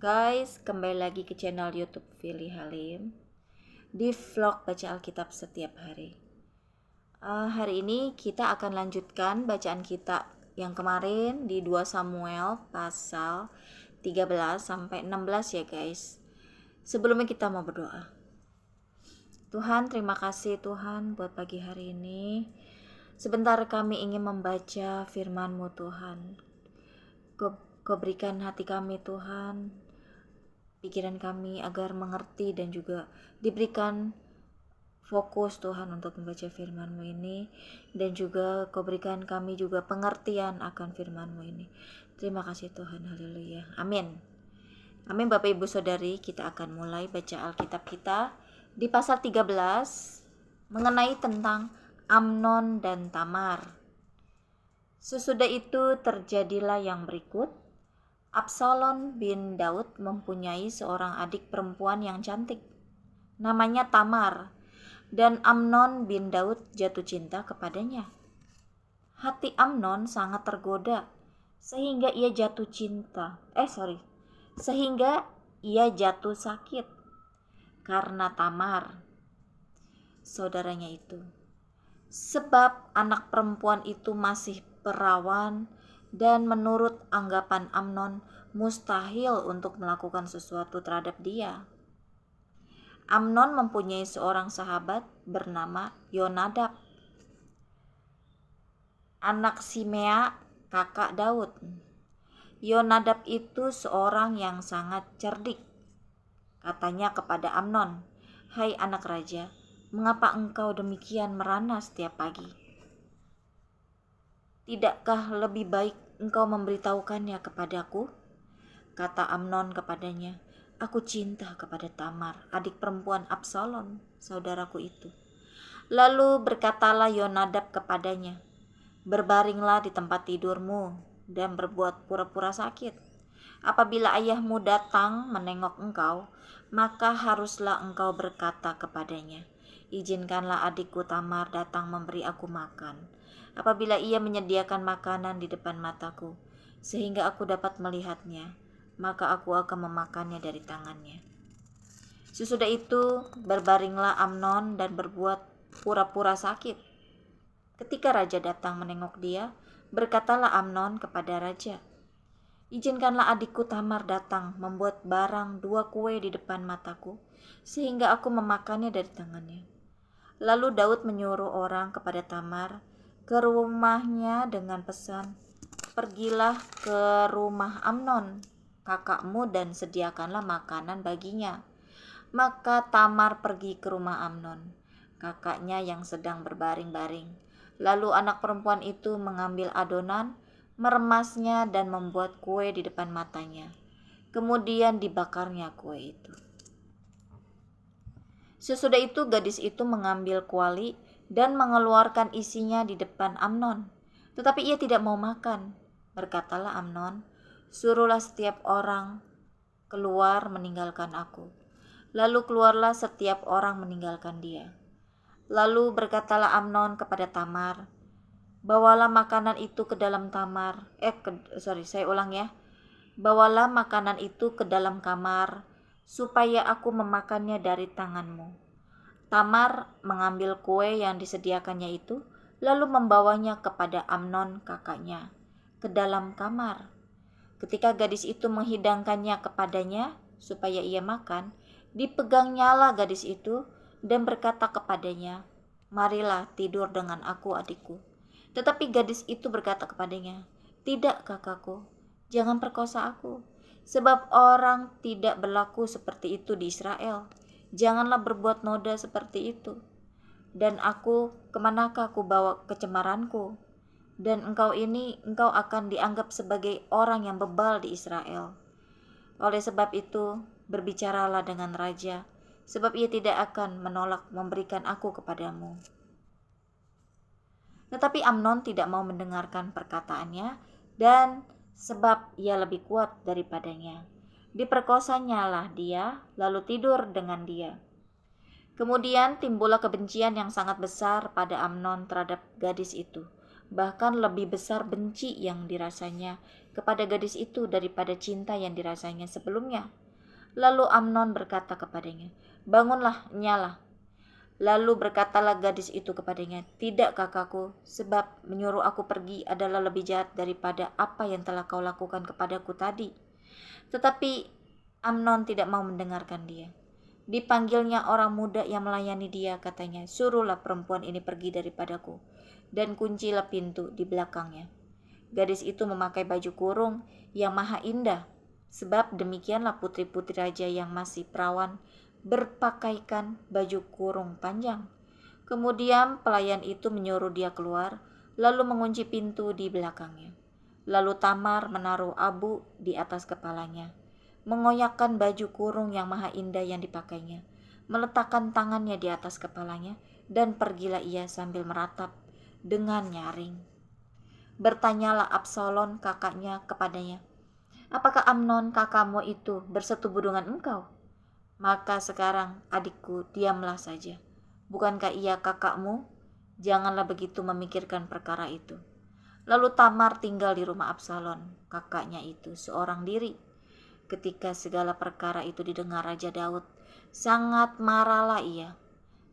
Guys, kembali lagi ke channel YouTube Fili Halim di vlog baca Alkitab setiap hari. Hari ini kita akan lanjutkan bacaan kita yang kemarin di 2 Samuel pasal 13 sampai 16 ya guys. Sebelumnya kita mau berdoa. Tuhan, terima kasih Tuhan buat pagi hari ini. Sebentar kami ingin membaca firman-Mu Tuhan. Kau berikan hati kami Tuhan, pikiran kami agar mengerti dan juga diberikan fokus Tuhan untuk membaca firman-Mu ini, dan juga Kau berikan kami juga pengertian akan firman-Mu ini. Terima kasih Tuhan, haleluya, amin. Amin. Bapak Ibu Saudari, kita akan mulai baca Alkitab kita di pasal 13 mengenai tentang Amnon dan Tamar. Sesudah itu terjadilah yang berikut. Absalom bin Daud mempunyai seorang adik perempuan yang cantik, namanya Tamar, dan Amnon bin Daud jatuh cinta kepadanya. Hati Amnon sangat tergoda, sehingga ia jatuh sakit karena Tamar, saudaranya itu. Sebab anak perempuan itu masih perawan, dan menurut anggapan Amnon mustahil untuk melakukan sesuatu terhadap dia. Amnon mempunyai seorang sahabat bernama Yonadab, anak Simea, kakak Daud. Yonadab itu seorang yang sangat cerdik. Katanya kepada Amnon, "Hai anak raja, mengapa engkau demikian merana setiap pagi? Tidakkah lebih baik engkau memberitahukannya kepadaku?" Kata Amnon kepadanya, "Aku cinta kepada Tamar, adik perempuan Absalom, saudaraku itu." Lalu berkatalah Yonadab kepadanya, "Berbaringlah di tempat tidurmu dan berbuat pura-pura sakit. Apabila ayahmu datang menengok engkau, maka haruslah engkau berkata kepadanya, 'Izinkanlah adikku Tamar datang memberi aku makan.' Apabila ia menyediakan makanan di depan mataku, sehingga aku dapat melihatnya, maka aku akan memakannya dari tangannya." Sesudah itu berbaringlah Amnon dan berbuat pura-pura sakit. Ketika raja datang menengok dia, berkatalah Amnon kepada raja, "Izinkanlah adikku Tamar datang membuat barang 2 kue di depan mataku, sehingga aku memakannya dari tangannya." Lalu Daud menyuruh orang kepada Tamar ke rumahnya dengan pesan, "Pergilah ke rumah Amnon, kakakmu, dan sediakanlah makanan baginya." Maka Tamar pergi ke rumah Amnon, kakaknya yang sedang berbaring-baring. Lalu anak perempuan itu mengambil adonan, meremasnya dan membuat kue di depan matanya. Kemudian dibakarnya kue itu. Sesudah itu gadis itu mengambil kuali dan mengeluarkan isinya di depan Amnon. Tetapi ia tidak mau makan. Berkatalah Amnon, "Suruhlah setiap orang keluar meninggalkan aku." Lalu keluarlah setiap orang meninggalkan dia. Lalu berkatalah Amnon kepada Tamar, "Bawalah makanan itu ke dalam Bawalah makanan itu ke dalam kamar, supaya aku memakannya dari tanganmu." Tamar mengambil kue yang disediakannya itu, lalu membawanya kepada Amnon kakaknya ke dalam kamar. Ketika gadis itu menghidangkannya kepadanya supaya ia makan, dipegangnyalah gadis itu dan berkata kepadanya, "Marilah tidur dengan aku, adikku." Tetapi gadis itu berkata kepadanya, "Tidak, kakakku, jangan perkosa aku, sebab orang tidak berlaku seperti itu di Israel. Janganlah berbuat noda seperti itu. Dan aku, kemanakah aku bawa kecemaranku? Dan engkau akan dianggap sebagai orang yang bebal di Israel. Oleh sebab itu, berbicaralah dengan raja, sebab ia tidak akan menolak memberikan aku kepadamu." Tetapi Amnon tidak mau mendengarkan perkataannya, dan sebab ia lebih kuat daripadanya, diperkosanyalah dia, lalu tidur dengan dia. Kemudian timbullah kebencian yang sangat besar pada Amnon terhadap gadis itu, bahkan lebih besar benci yang dirasanya kepada gadis itu daripada cinta yang dirasanya sebelumnya. Lalu Amnon berkata kepadanya, "Bangunlah, nyala." Lalu berkatalah gadis itu kepadanya, "Tidak kakakku, sebab menyuruh aku pergi adalah lebih jahat daripada apa yang telah kau lakukan kepadaku tadi." Tetapi Amnon tidak mau mendengarkan dia. Dipanggilnya orang muda yang melayani dia, katanya, "Suruhlah perempuan ini pergi daripadaku, dan kuncilah pintu di belakangnya." Gadis itu memakai baju kurung yang maha indah, sebab demikianlah putri-putri raja yang masih perawan berpakaikan baju kurung panjang. Kemudian pelayan itu menyuruh dia keluar, lalu mengunci pintu di belakangnya. Lalu Tamar menaruh abu di atas kepalanya, mengoyakkan baju kurung yang maha indah yang dipakainya, meletakkan tangannya di atas kepalanya, dan pergilah ia sambil meratap dengan nyaring. Bertanyalah Absalom kakaknya kepadanya, "Apakah Amnon kakakmu itu bersetubuh dengan engkau?" "Maka sekarang, adikku, diamlah saja. Bukankah ia kakakmu? Janganlah begitu memikirkan perkara itu." Lalu Tamar tinggal di rumah Absalom, kakaknya itu, seorang diri. Ketika segala perkara itu didengar Raja Daud, sangat marahlah ia.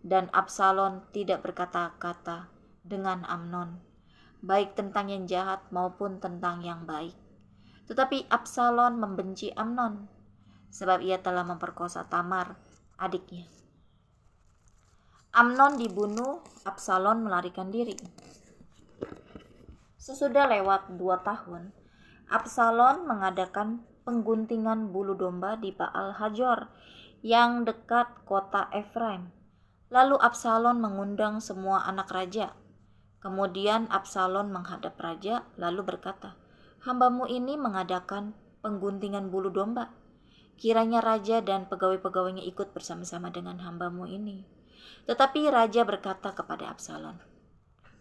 Dan Absalom tidak berkata-kata dengan Amnon, baik tentang yang jahat maupun tentang yang baik. Tetapi Absalom membenci Amnon, sebab ia telah memperkosa Tamar, adiknya. Amnon dibunuh, Absalom melarikan diri. Sesudah lewat 2 tahun, Absalom mengadakan pengguntingan bulu domba di Baal Hajor yang dekat kota Efraim. Lalu Absalom mengundang semua anak raja. Kemudian Absalom menghadap raja lalu berkata, "Hambamu ini mengadakan pengguntingan bulu domba. Kiranya raja dan pegawai-pegawainya ikut bersama-sama dengan hambamu ini." Tetapi raja berkata kepada Absalom,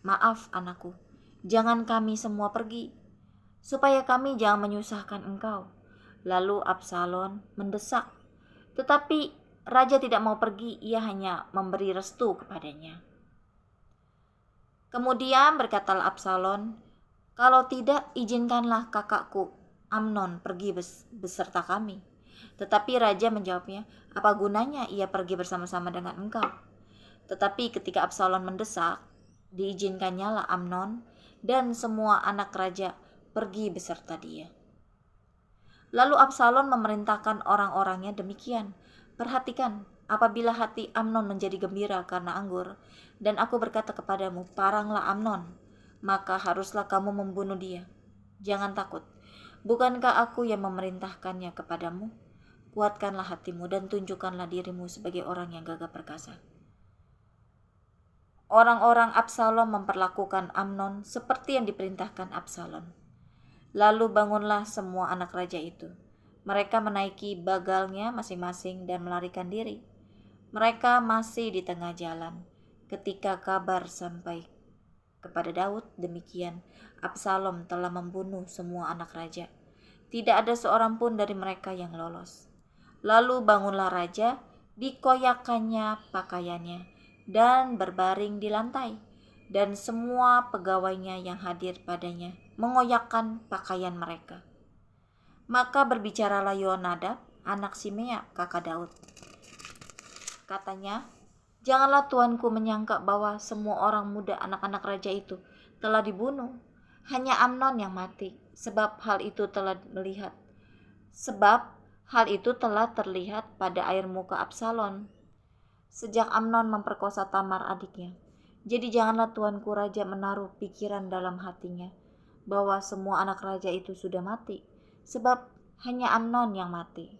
"Maaf anakku, jangan kami semua pergi, supaya kami jangan menyusahkan engkau." Lalu Absalom mendesak, tetapi raja tidak mau pergi, ia hanya memberi restu kepadanya. Kemudian berkatalah Absalom, "Kalau tidak, izinkanlah kakakku Amnon pergi beserta kami." Tetapi raja menjawabnya, "Apa gunanya ia pergi bersama-sama dengan engkau?" Tetapi ketika Absalom mendesak, diizinkannyalah Amnon dan semua anak raja pergi beserta dia. Lalu Absalom memerintahkan orang-orangnya demikian, "Perhatikan, apabila hati Amnon menjadi gembira karena anggur, dan aku berkata kepadamu, paranglah Amnon, maka haruslah kamu membunuh dia. Jangan takut, bukankah aku yang memerintahkannya kepadamu? Kuatkanlah hatimu dan tunjukkanlah dirimu sebagai orang yang gagah perkasa." Orang-orang Absalom memperlakukan Amnon seperti yang diperintahkan Absalom. Lalu bangunlah semua anak raja itu. Mereka menaiki bagalnya masing-masing dan melarikan diri. Mereka masih di tengah jalan ketika kabar sampai kepada Daud demikian, Absalom telah membunuh semua anak raja. Tidak ada seorang pun dari mereka yang lolos. Lalu bangunlah raja, dikoyakannya pakaiannya, dan berbaring di lantai, dan semua pegawainya yang hadir padanya mengoyakkan pakaian mereka. Maka berbicaralah Yonadab, anak Simea, kakak Daud. Katanya, "Janganlah tuanku menyangka bahwa semua orang muda anak-anak raja itu telah dibunuh. Hanya Amnon yang mati, sebab hal itu telah terlihat pada air muka Absalom sejak Amnon memperkosa Tamar adiknya. Jadi janganlah tuanku raja menaruh pikiran dalam hatinya bahwa semua anak raja itu sudah mati, sebab hanya Amnon yang mati."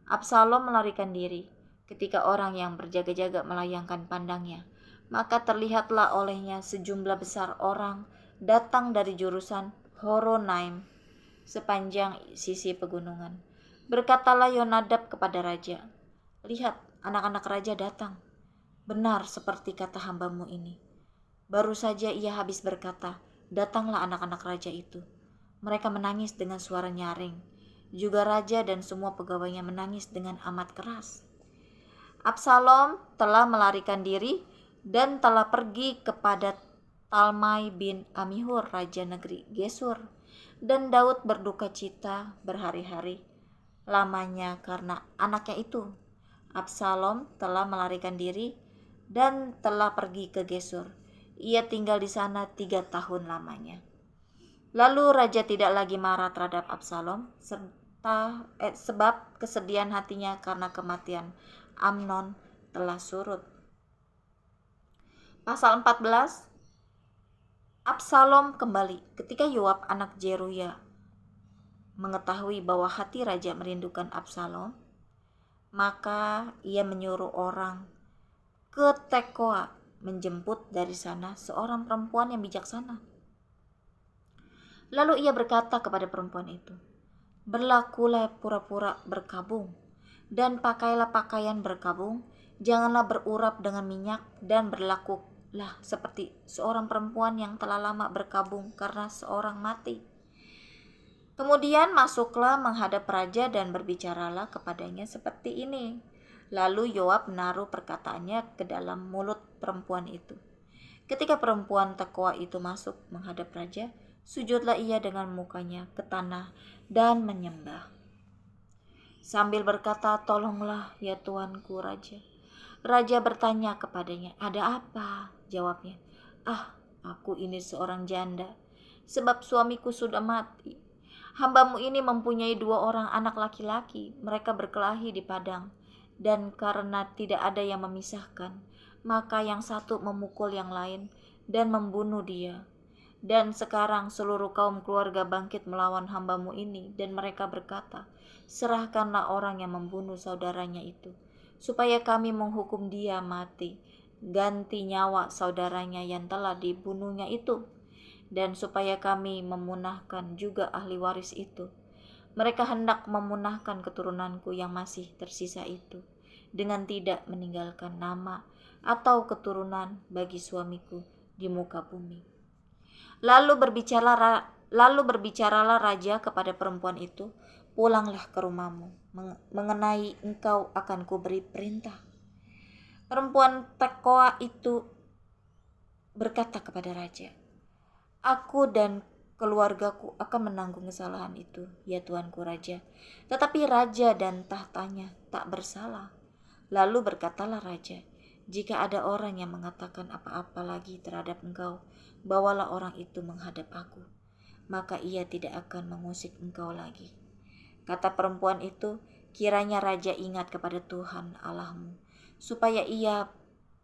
Absalom melarikan diri ketika orang yang berjaga-jaga melayangkan pandangnya. Maka terlihatlah olehnya sejumlah besar orang datang dari jurusan Horonaim sepanjang sisi pegunungan. Berkatalah Yonadab kepada raja, "Lihat, anak-anak raja datang. Benar seperti kata hambamu ini." Baru saja ia habis berkata, datanglah anak-anak raja itu. Mereka menangis dengan suara nyaring. Juga raja dan semua pegawainya menangis dengan amat keras. Absalom telah melarikan diri dan telah pergi kepada Talmai bin Amihur, raja negeri Gesur. Dan Daud berduka cita berhari-hari lamanya karena anaknya itu. Absalom telah melarikan diri dan telah pergi ke Gesur. Ia tinggal di sana 3 tahun lamanya. Lalu raja tidak lagi marah terhadap Absalom sebab kesedihan hatinya karena kematian Amnon telah surut. Pasal 14. Absalom kembali. Ketika Yoab anak Zeruya mengetahui bahwa hati raja merindukan Absalom, maka ia menyuruh orang ke Tekoa menjemput dari sana seorang perempuan yang bijaksana. Lalu ia berkata kepada perempuan itu, "Berlakulah pura-pura berkabung, dan pakailah pakaian berkabung, janganlah berurap dengan minyak, dan berlakulah seperti seorang perempuan yang telah lama berkabung karena seorang mati." Kemudian masuklah menghadap raja dan berbicaralah kepadanya seperti ini. Lalu Yoab menaruh perkataannya ke dalam mulut perempuan itu. Ketika perempuan Tekoa itu masuk menghadap raja, sujudlah ia dengan mukanya ke tanah dan menyembah, sambil berkata, "Tolonglah ya tuanku raja." Raja bertanya kepadanya, "Ada apa?" Jawabnya, "Aku ini seorang janda, sebab suamiku sudah mati. Hambamu ini mempunyai 2 orang anak laki-laki, mereka berkelahi di padang, dan karena tidak ada yang memisahkan, maka yang satu memukul yang lain dan membunuh dia. Dan sekarang seluruh kaum keluarga bangkit melawan hambamu ini, dan mereka berkata, 'Serahkanlah orang yang membunuh saudaranya itu, supaya kami menghukum dia mati, ganti nyawa saudaranya yang telah dibunuhnya itu, dan supaya kami memunahkan juga ahli waris itu. Mereka hendak memunahkan keturunanku yang masih tersisa itu, dengan tidak meninggalkan nama atau keturunan bagi suamiku di muka bumi.' Lalu berbicaralah raja kepada perempuan itu, 'Pulanglah ke rumahmu, mengenai engkau akan kuberi perintah.' Perempuan Tekoa itu berkata kepada raja, 'Aku dan keluargaku akan menanggung kesalahan itu, ya tuanku raja.' Tetapi raja dan tahtanya tak bersalah. Lalu berkatalah raja, 'Jika ada orang yang mengatakan apa-apa lagi terhadap engkau, bawalah orang itu menghadap aku, maka ia tidak akan mengusik engkau lagi.' Kata perempuan itu, 'Kiranya raja ingat kepada Tuhan Allahmu, supaya ia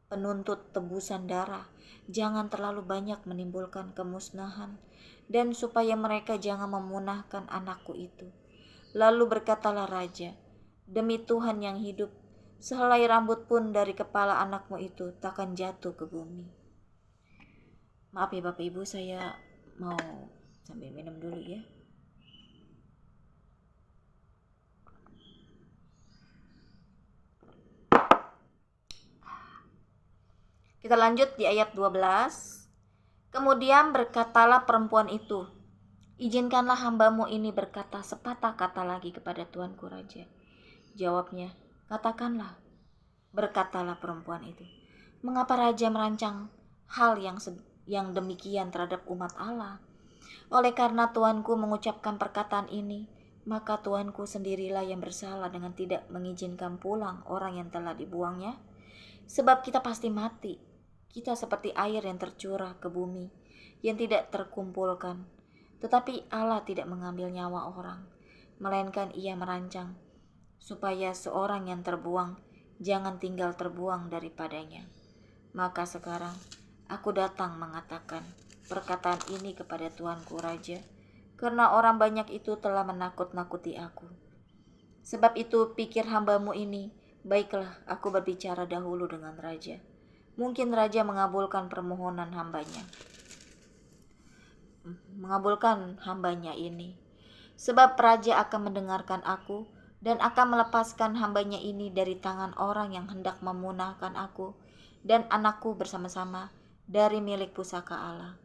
penuntut tebusan darah, jangan terlalu banyak menimbulkan kemusnahan, dan supaya mereka jangan memunahkan anakku itu.' Lalu berkatalah raja, 'Demi Tuhan yang hidup, sehelai rambut pun dari kepala anakmu itu takkan jatuh ke bumi.'" Maaf ya Bapak Ibu, saya mau sambil minum dulu ya. Kita lanjut di ayat 12. Kemudian berkatalah perempuan itu, "Izinkanlah hambamu ini berkata sepatah kata lagi kepada tuanku raja." Jawabnya, "Katakanlah." Berkatalah perempuan itu, "Mengapa raja merancang hal yang demikian terhadap umat Allah? Oleh karena tuanku mengucapkan perkataan ini, maka tuanku sendirilah yang bersalah dengan tidak mengizinkan pulang orang yang telah dibuangnya. Sebab kita pasti mati. Kita seperti air yang tercurah ke bumi, yang tidak terkumpulkan. Tetapi Allah tidak mengambil nyawa orang, melainkan Ia merancang supaya seorang yang terbuang jangan tinggal terbuang daripadanya. Maka sekarang aku datang mengatakan perkataan ini kepada tuanku raja, karena orang banyak itu telah menakut-nakuti aku. Sebab itu pikir hambamu ini, baiklah aku berbicara dahulu dengan raja. Mungkin raja mengabulkan permohonan hambanya ini. Sebab raja akan mendengarkan aku dan akan melepaskan hambanya ini dari tangan orang yang hendak memunahkan aku dan anakku bersama-sama dari milik pusaka Allah.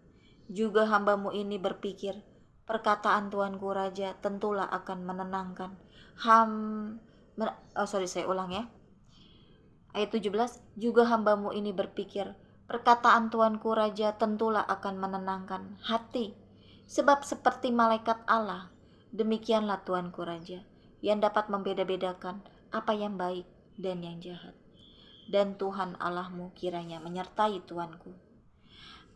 Juga hambamu ini berpikir, perkataan tuanku raja tentulah akan menenangkan Ayat 17, juga hambamu ini berpikir, perkataan tuanku raja tentulah akan menenangkan hati Sebab seperti malaikat Allah, demikianlah Tuanku Raja, yang dapat membeda-bedakan apa yang baik dan yang jahat. Dan Tuhan Allahmu kiranya menyertai tuanku.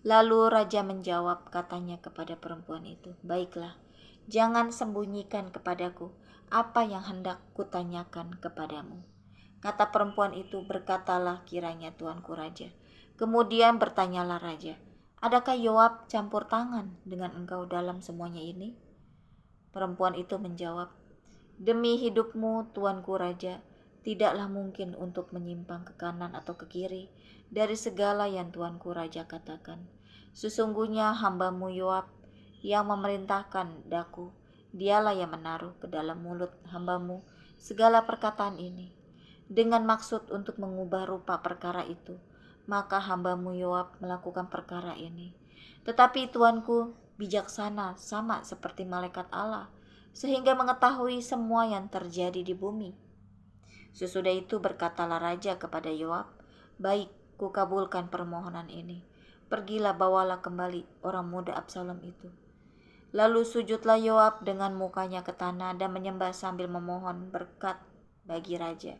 Lalu raja menjawab, katanya kepada perempuan itu, baiklah, jangan sembunyikan kepadaku apa yang hendak kutanyakan kepadamu. Kata perempuan itu, berkatalah kiranya tuanku raja. Kemudian bertanyalah raja, adakah Yoab campur tangan dengan engkau dalam semuanya ini? Perempuan itu menjawab, demi hidupmu tuanku raja, tidaklah mungkin untuk menyimpang ke kanan atau ke kiri dari segala yang tuanku raja katakan. Sesungguhnya hambamu Yoab yang memerintahkan daku, dialah yang menaruh ke dalam mulut hambamu segala perkataan ini, dengan maksud untuk mengubah rupa perkara itu. Maka hambamu Yoab melakukan perkara ini. Tetapi tuanku bijaksana sama seperti malaikat Allah, sehingga mengetahui semua yang terjadi di bumi. Sesudah itu berkatalah raja kepada Yoab, baik, kukabulkan permohonan ini. Pergilah, bawalah kembali orang muda Absalom itu. Lalu sujudlah Yoab dengan mukanya ke tanah dan menyembah sambil memohon berkat bagi raja.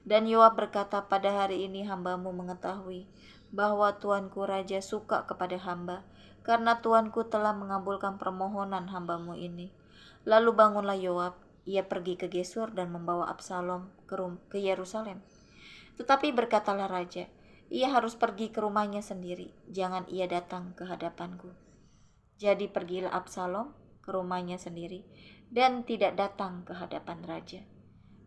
Dan Yoab berkata, pada hari ini hambamu mengetahui bahwa tuanku raja suka kepada hamba, karena tuanku telah mengabulkan permohonan hambamu ini. Lalu bangunlah Yoab, ia pergi ke Gesur dan membawa Absalom ke Yerusalem. Tetapi berkatalah raja, ia harus pergi ke rumahnya sendiri, jangan ia datang ke hadapanku. Jadi pergilah Absalom ke rumahnya sendiri dan tidak datang ke hadapan raja.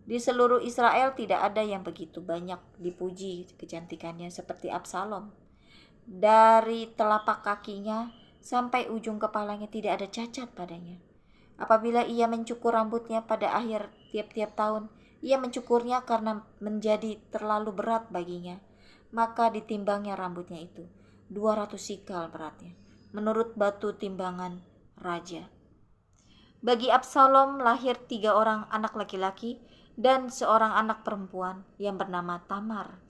Di seluruh Israel tidak ada yang begitu banyak dipuji kecantikannya seperti Absalom. Dari telapak kakinya sampai ujung kepalanya tidak ada cacat padanya. Apabila ia mencukur rambutnya pada akhir tiap-tiap tahun, ia mencukurnya karena menjadi terlalu berat baginya. Maka ditimbangnya rambutnya itu, 200 sikal beratnya, menurut batu timbangan raja. Bagi Absalom lahir 3 orang anak laki-laki dan seorang anak perempuan yang bernama Tamar.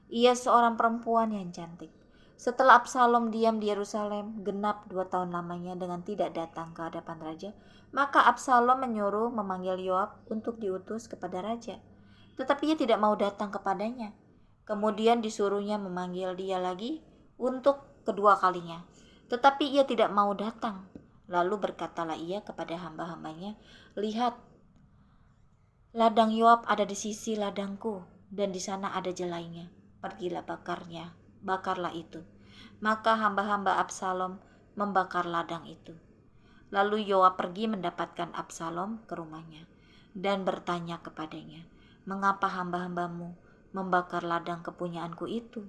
Ia seorang perempuan yang cantik. Setelah Absalom diam di Yerusalem genap 2 tahun lamanya dengan tidak datang ke hadapan raja, maka Absalom menyuruh memanggil Yoab untuk diutus kepada raja. Tetapi ia tidak mau datang kepadanya. Kemudian disuruhnya memanggil dia lagi untuk kedua kalinya. Tetapi ia tidak mau datang. Lalu berkatalah ia kepada hamba-hambanya, lihat, ladang Yoab ada di sisi ladangku, dan di sana ada jelainya. Pergilah bakarlah itu. Maka hamba-hamba Absalom membakar ladang itu. Lalu Yoab pergi mendapatkan Absalom ke rumahnya dan bertanya kepadanya, mengapa hamba-hambamu membakar ladang kepunyaanku itu?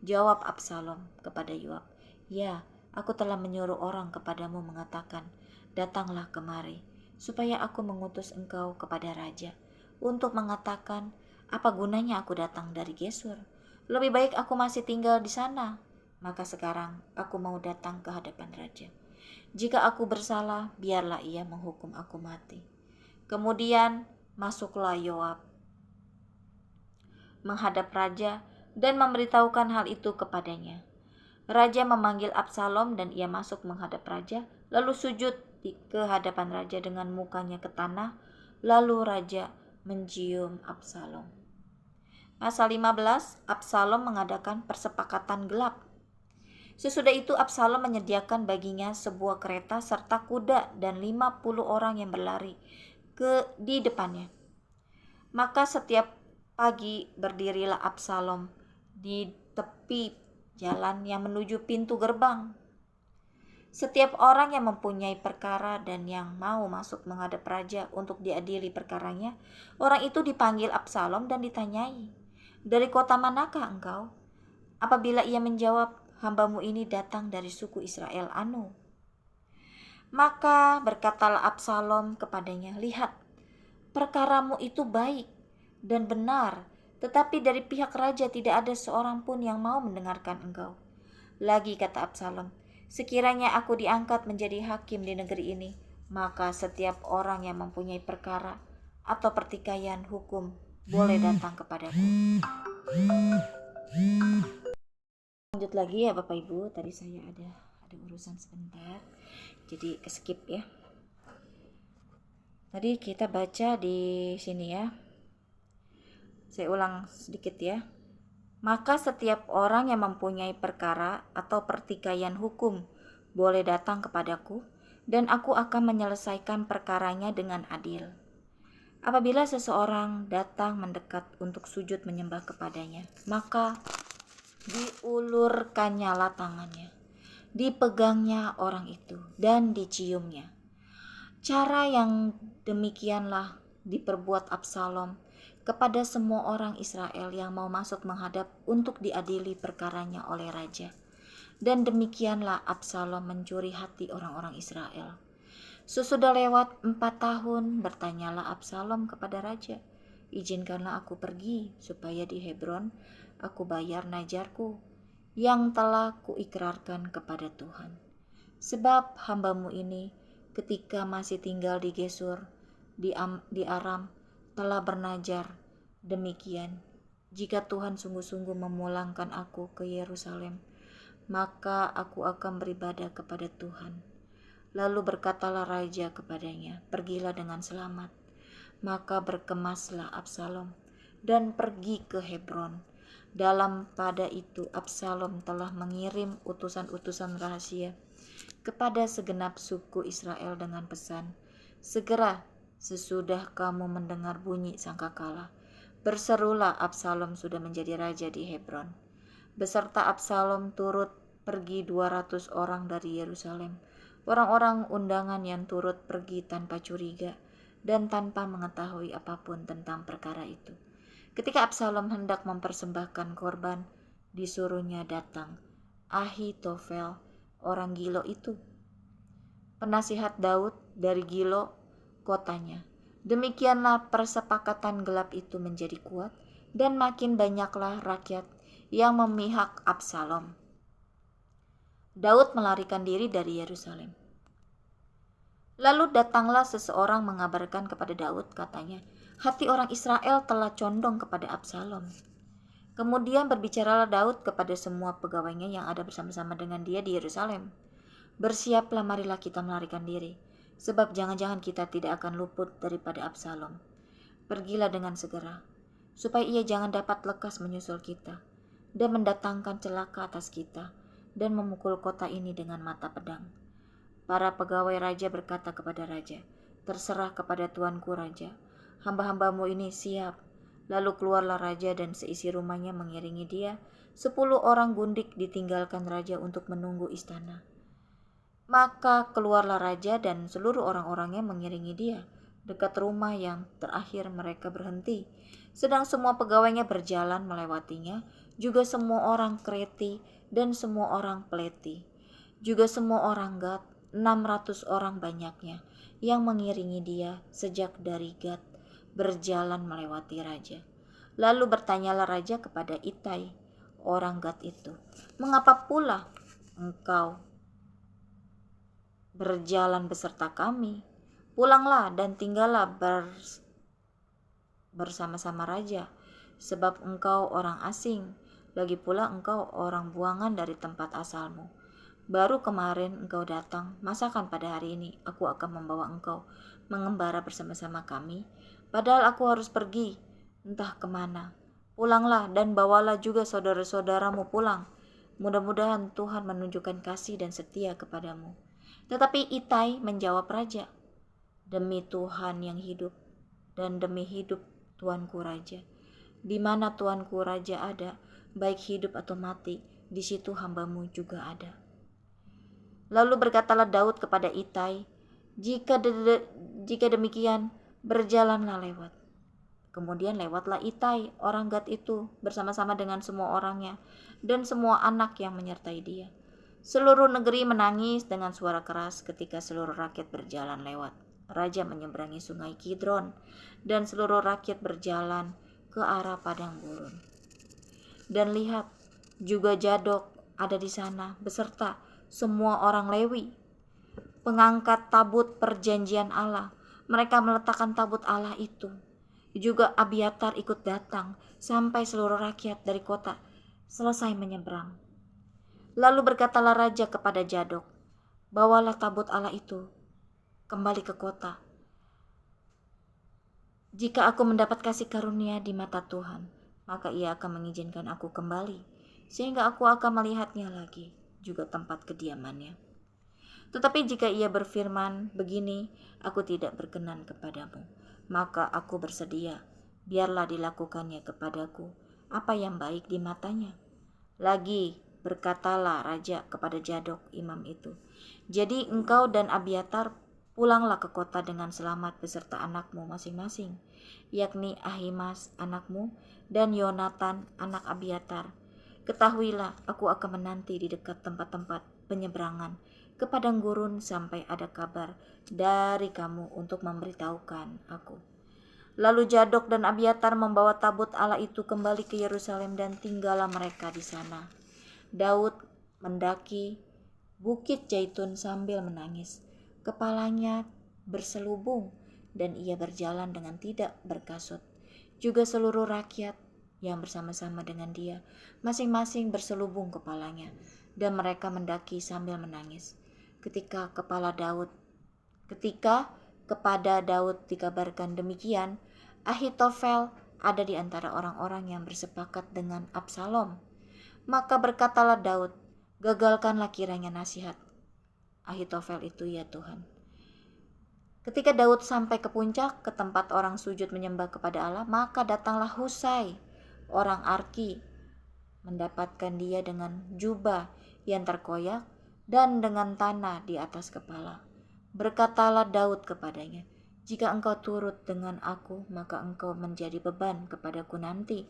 Jawab Absalom kepada Yoab, ya, aku telah menyuruh orang kepadamu mengatakan, datanglah kemari, supaya aku mengutus engkau kepada raja, untuk mengatakan, apa gunanya aku datang dari Gesur? Lebih baik aku masih tinggal di sana. Maka sekarang aku mau datang ke hadapan raja. Jika aku bersalah, biarlah ia menghukum aku mati. Kemudian masuklah Yoab menghadap raja dan memberitahukan hal itu kepadanya. Raja memanggil Absalom dan ia masuk menghadap raja, lalu sujud ke hadapan raja dengan mukanya ke tanah, lalu raja mencium Absalom. Pasal 15, Absalom mengadakan persepakatan gelap. Sesudah itu Absalom menyediakan baginya sebuah kereta serta kuda dan 50 orang yang berlari di depannya. Maka setiap pagi berdirilah Absalom di tepi jalan yang menuju pintu gerbang. Setiap orang yang mempunyai perkara dan yang mau masuk menghadap raja untuk diadili perkaranya, orang itu dipanggil Absalom dan ditanyai, dari kota manakah engkau? Apabila ia menjawab, hambamu ini datang dari suku Israel anu. Maka berkatalah Absalom kepadanya, lihat, perkaramu itu baik dan benar, tetapi dari pihak raja tidak ada seorang pun yang mau mendengarkan engkau. Lagi kata Absalom, sekiranya aku diangkat menjadi hakim di negeri ini, maka setiap orang yang mempunyai perkara atau pertikaian hukum boleh datang kepadaku. Lanjut lagi ya Bapak Ibu, tadi saya ada Ada urusan sebentar, jadi skip ya. Tadi kita baca di sini ya. Saya ulang sedikit ya. Maka setiap orang yang mempunyai perkara atau pertikaian hukum boleh datang kepadaku, dan aku akan menyelesaikan perkaranya dengan adil. Apabila seseorang datang mendekat untuk sujud menyembah kepadanya, maka diulurkannyalah tangannya, dipegangnya orang itu, dan diciumnya. Cara yang demikianlah diperbuat Absalom kepada semua orang Israel yang mau masuk menghadap untuk diadili perkaranya oleh raja. Dan demikianlah Absalom mencuri hati orang-orang Israel. Sesudah lewat 4 tahun, bertanyalah Absalom kepada raja, izinkanlah aku pergi supaya di Hebron aku bayar najarku yang telah kuikrarkan kepada Tuhan. Sebab hambamu ini ketika masih tinggal di Gesur, di Aram, telah bernajar demikian, jika Tuhan sungguh-sungguh memulangkan aku ke Yerusalem, maka aku akan beribadah kepada Tuhan. Lalu berkatalah raja kepadanya, pergilah dengan selamat. Maka berkemaslah Absalom dan pergi ke Hebron. Dalam pada itu Absalom telah mengirim utusan-utusan rahasia kepada segenap suku Israel dengan pesan, segera sesudah kamu mendengar bunyi sangkakala, berserulah Absalom sudah menjadi raja di Hebron. Beserta Absalom turut pergi 200 orang dari Yerusalem, orang-orang undangan yang turut pergi tanpa curiga dan tanpa mengetahui apapun tentang perkara itu. Ketika Absalom hendak mempersembahkan korban, disuruhnya datang Ahitofel, orang Gilo itu, penasihat Daud dari Gilo kotanya. Demikianlah persepakatan gelap itu menjadi kuat, dan makin banyaklah rakyat yang memihak Absalom. Daud melarikan diri dari Yerusalem. Lalu datanglah seseorang mengabarkan kepada Daud, katanya, hati orang Israel telah condong kepada Absalom. Kemudian berbicaralah Daud kepada semua pegawainya yang ada bersama-sama dengan dia di Yerusalem. Bersiaplah, marilah kita melarikan diri, sebab jangan-jangan kita tidak akan luput daripada Absalom. Pergilah dengan segera, supaya ia jangan dapat lekas menyusul kita dan mendatangkan celaka atas kita dan memukul kota ini dengan mata pedang. Para pegawai raja berkata kepada raja, terserah kepada tuanku raja, hamba-hambamu ini siap. Lalu keluarlah raja dan seisi rumahnya mengiringi dia. 10 orang gundik ditinggalkan raja untuk menunggu istana. Maka keluarlah raja dan seluruh orang-orangnya mengiringi dia. Dekat rumah yang terakhir mereka berhenti. Sedang semua pegawainya berjalan melewatinya, juga semua orang Kreti dan semua orang Peleti, juga semua orang Gad, 600 orang banyaknya, yang mengiringi dia sejak dari Gad berjalan melewati raja. Lalu bertanyalah raja kepada Itai, orang Gad itu, mengapa pula engkau berjalan beserta kami? Pulanglah dan tinggallah bersama-sama raja, sebab engkau orang asing, lagi pula engkau orang buangan dari tempat asalmu. Baru kemarin engkau datang, masakan pada hari ini aku akan membawa engkau mengembara bersama-sama kami, padahal aku harus pergi, entah kemana. Pulanglah dan bawalah juga saudara-saudaramu pulang. Mudah-mudahan Tuhan menunjukkan kasih dan setia kepadamu. Tetapi Itai menjawab raja, demi Tuhan yang hidup dan demi hidup tuanku raja, di mana tuanku raja ada, baik hidup atau mati, di situ hambamu juga ada. Lalu berkatalah Daud kepada Itai, jika demikian, berjalanlah lewat. Kemudian lewatlah Itai, orang Gad itu, bersama-sama dengan semua orangnya, dan semua anak yang menyertai dia. Seluruh negeri menangis dengan suara keras ketika seluruh rakyat berjalan lewat. Raja menyeberangi sungai Kidron, dan seluruh rakyat berjalan ke arah padang gurun. Dan lihat, juga Zadok ada di sana beserta semua orang Lewi, pengangkat tabut perjanjian Allah. Mereka meletakkan tabut Allah itu. Juga Abiatar ikut datang sampai seluruh rakyat dari kota selesai menyeberang. Lalu berkatalah raja kepada Zadok, bawalah tabut Allah itu kembali ke kota. Jika aku mendapat kasih karunia di mata Tuhan, maka ia akan mengizinkan aku kembali, sehingga aku akan melihatnya lagi, juga tempat kediamannya. Tetapi jika ia berfirman begini, aku tidak berkenan kepadamu, maka aku bersedia, biarlah dilakukannya kepadaku apa yang baik di matanya. Lagi berkatalah raja kepada Zadok imam itu, jadi engkau dan Abiatar pulanglah ke kota dengan selamat beserta anakmu masing-masing, yakni Ahimas anakmu dan Yonatan anak Abiatar. Ketahuilah, aku akan menanti di dekat tempat-tempat penyeberangan ke padang gurun sampai ada kabar dari kamu untuk memberitahukan aku. Lalu Zadok dan Abiatar membawa tabut Allah itu kembali ke Yerusalem dan tinggallah mereka di sana. Daud mendaki Bukit Zaitun sambil menangis. Kepalanya berselubung dan ia berjalan dengan tidak berkasut. Juga seluruh rakyat yang bersama-sama dengan dia, masing-masing berselubung kepalanya, dan mereka mendaki sambil menangis. Ketika kepada Daud dikabarkan demikian, Ahitofel ada di antara orang-orang yang bersepakat dengan Absalom. Maka berkatalah Daud, gagalkanlah kiranya nasihat Ahitofel itu ya Tuhan. Ketika Daud sampai ke puncak, ke tempat orang sujud menyembah kepada Allah, maka datanglah Husai, orang Arki, mendapatkan dia dengan jubah yang terkoyak dan dengan tanah di atas kepala. Berkatalah Daud kepadanya, jika engkau turut dengan aku, maka engkau menjadi beban kepadaku nanti.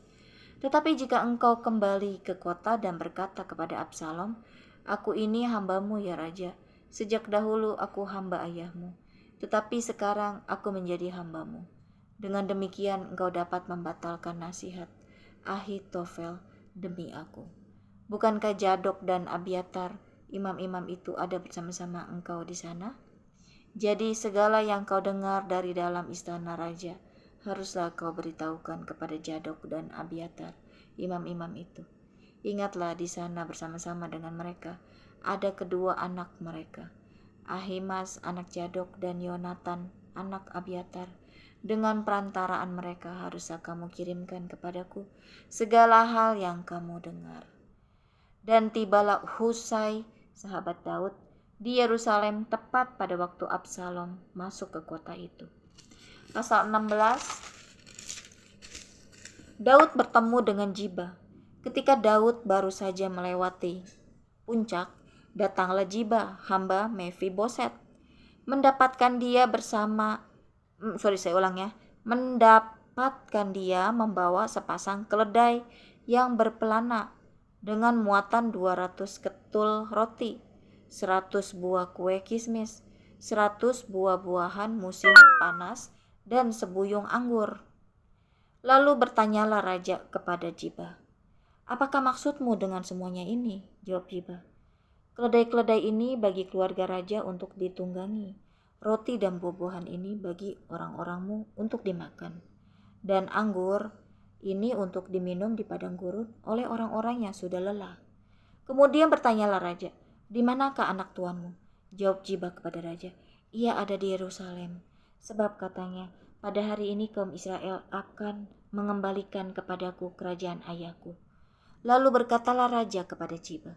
Tetapi jika engkau kembali ke kota dan berkata kepada Absalom, aku ini hambamu ya raja, sejak dahulu aku hamba ayahmu, tetapi sekarang aku menjadi hambamu. Dengan demikian engkau dapat membatalkan nasihat Ahitofel demi aku. Bukankah Zadok dan Abiatar, imam-imam itu ada bersama-sama engkau di sana? Jadi segala yang kau dengar dari dalam istana raja, haruslah kau beritahukan kepada Zadok dan Abiatar, imam-imam itu. Ingatlah di sana bersama-sama dengan mereka ada kedua anak mereka, Ahimas anak Zadok dan Yonatan anak Abiatar. Dengan perantaraan mereka haruslah kamu kirimkan kepadaku segala hal yang kamu dengar. Dan tibalah Husai, sahabat Daud, di Yerusalem tepat pada waktu Absalom masuk ke kota itu. Pasal 16, Daud bertemu dengan Ziba. Ketika Daud baru saja melewati puncak, datanglah Ziba, hamba Mefiboset, mendapatkan dia membawa sepasang keledai yang berpelana dengan muatan 200 ketul roti, 100 buah kue kismis, 100 buah-buahan musim panas, dan sebuyung anggur. Lalu bertanyalah raja kepada Ziba, apakah maksudmu dengan semuanya ini? Jawab Ziba, keledai-keledai ini bagi keluarga raja untuk ditunggangi, roti dan buah-buahan ini bagi orang-orangmu untuk dimakan, dan anggur ini untuk diminum di padang gurun oleh orang-orang yang sudah lelah. Kemudian bertanyalah raja, di manakah anak tuanmu? Jawab Ziba kepada raja, ia ada di Yerusalem, sebab katanya, pada hari ini kaum Israel akan mengembalikan kepadaku kerajaan ayahku. Lalu berkatalah raja kepada Ziba,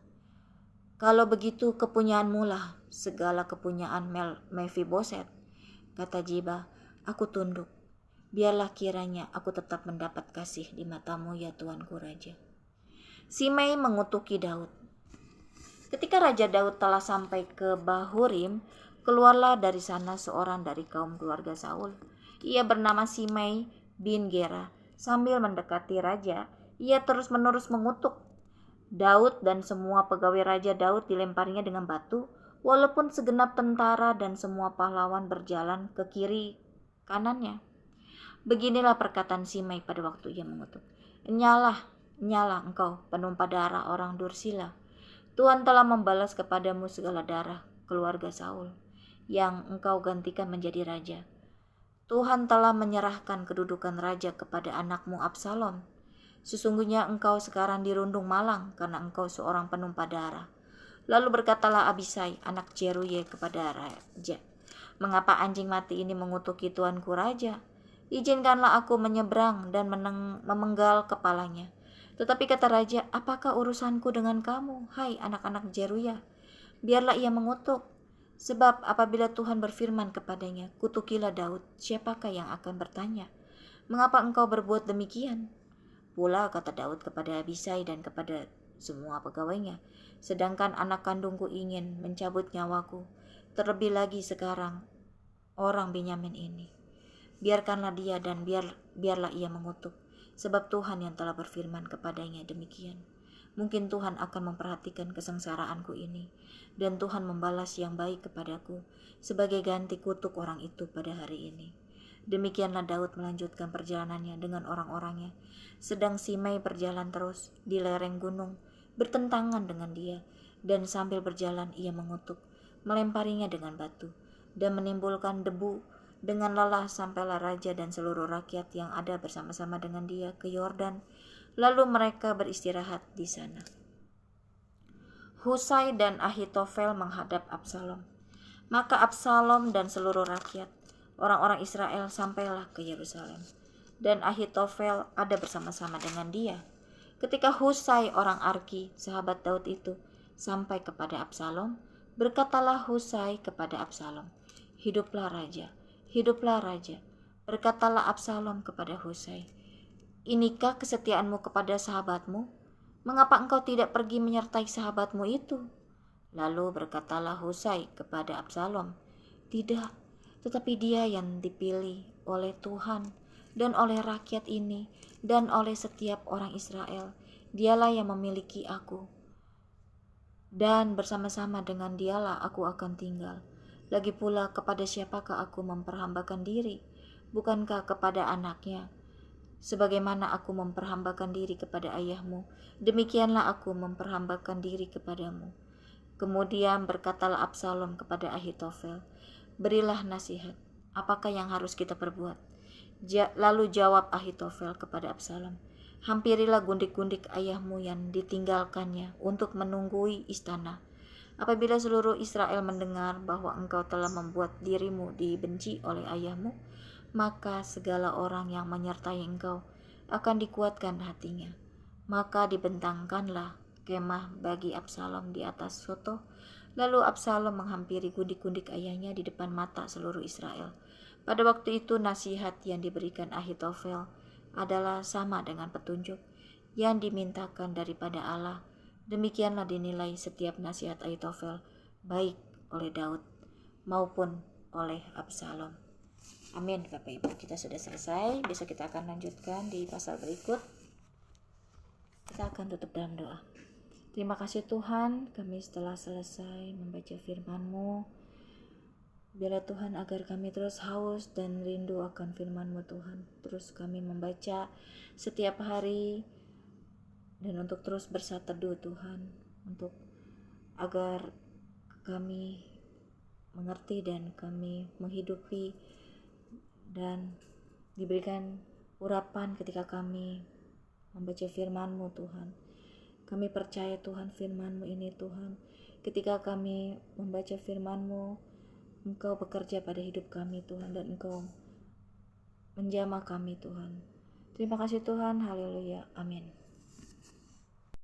kalau begitu kepunyaanmu lah segala kepunyaan Mefiboset. Kata Ziba, aku tunduk, biarlah kiranya aku tetap mendapat kasih di matamu ya tuanku raja. Simei mengutuki Daud. Ketika Raja Daud telah sampai ke Bahurim, keluarlah dari sana seorang dari kaum keluarga Saul. Ia bernama Simei bin Gera. Sambil mendekati raja, ia terus-menerus mengutuk Daud, dan semua pegawai Raja Daud dilemparinya dengan batu, walaupun segenap tentara dan semua pahlawan berjalan ke kiri kanannya. Beginilah perkataan Simei pada waktu ia mengutuk, Nyalah engkau penumpah darah orang Dursila. Tuhan telah membalas kepadamu segala darah keluarga Saul yang engkau gantikan menjadi raja. Tuhan telah menyerahkan kedudukan raja kepada anakmu Absalom. Sesungguhnya engkau sekarang dirundung malang karena engkau seorang penumpah darah. Lalu berkatalah Abisai, anak Zeruya kepada raja, "Mengapa anjing mati ini mengutuki tuanku raja? Izinkanlah aku menyeberang dan memenggal kepalanya." Tetapi kata raja, "Apakah urusanku dengan kamu, hai anak-anak Zeruya? Biarlah ia mengutuk. Sebab apabila Tuhan berfirman kepadanya, kutukilah Daud, siapakah yang akan bertanya, mengapa engkau berbuat demikian?" Pula kata Daud kepada Abisai dan kepada semua pegawainya, "Sedangkan anak kandungku ingin mencabut nyawaku, terlebih lagi sekarang orang Benyamin ini. Biarkanlah dia dan biarlah ia mengutuk, sebab Tuhan yang telah berfirman kepadanya demikian. Mungkin Tuhan akan memperhatikan kesengsaraanku ini, dan Tuhan membalas yang baik kepadaku sebagai ganti kutuk orang itu pada hari ini." Demikianlah Daud melanjutkan perjalanannya dengan orang-orangnya, sedang Simei berjalan terus di lereng gunung bertentangan dengan dia, dan sambil berjalan ia mengutuk, melemparinya dengan batu, dan menimbulkan debu dengan lelah sampailah raja dan seluruh rakyat yang ada bersama-sama dengan dia ke Yordan, lalu mereka beristirahat di sana. Husai dan Ahitofel menghadap Absalom. Maka Absalom dan seluruh rakyat, orang-orang Israel sampailah ke Yerusalem, dan Ahitofel ada bersama-sama dengan dia. Ketika Husai orang Arki, sahabat Daud itu, sampai kepada Absalom, berkatalah Husai kepada Absalom, "Hiduplah raja, hiduplah raja." Berkatalah Absalom kepada Husai, "Inikah kesetiaanmu kepada sahabatmu? Mengapa engkau tidak pergi menyertai sahabatmu itu?" Lalu berkatalah Husai kepada Absalom, "Tidak, tetapi dia yang dipilih oleh Tuhan dan oleh rakyat ini dan oleh setiap orang Israel. Dialah yang memiliki aku, dan bersama-sama dengan dialah aku akan tinggal. Lagi pula kepada siapakah aku memperhambakan diri? Bukankah kepada anaknya? Sebagaimana aku memperhambakan diri kepada ayahmu, demikianlah aku memperhambakan diri kepadamu." Kemudian berkatalah Absalom kepada Ahitofel, "Berilah nasihat, apakah yang harus kita perbuat?" Lalu jawab Ahitofel kepada Absalom, "Hampirilah gundik-gundik ayahmu yang ditinggalkannya untuk menunggui istana. Apabila seluruh Israel mendengar bahwa engkau telah membuat dirimu dibenci oleh ayahmu, maka segala orang yang menyertai engkau akan dikuatkan hatinya. Maka dibentangkanlah kemah bagi Absalom di atas soto." Lalu Absalom menghampiri gundik-gundik ayahnya di depan mata seluruh Israel. Pada waktu itu nasihat yang diberikan Ahitofel adalah sama dengan petunjuk yang dimintakan daripada Allah. Demikianlah dinilai setiap nasihat Ahitofel, baik oleh Daud maupun oleh Absalom. Amin. Bapak Ibu, kita sudah selesai. Besok kita akan lanjutkan di pasal berikut. Kita akan tutup dalam doa. Terima kasih Tuhan, kami setelah selesai membaca firman-Mu. Biarlah Tuhan agar kami terus haus dan rindu akan firman-Mu Tuhan. Terus kami membaca setiap hari dan untuk terus bersatu teduh Tuhan, untuk agar kami mengerti dan kami menghidupi dan diberikan urapan ketika kami membaca firman-Mu Tuhan. Kami percaya Tuhan firman-Mu ini Tuhan, ketika kami membaca firman-Mu, Engkau bekerja pada hidup kami Tuhan, dan Engkau menjamah kami Tuhan. Terima kasih Tuhan, haleluya, amin.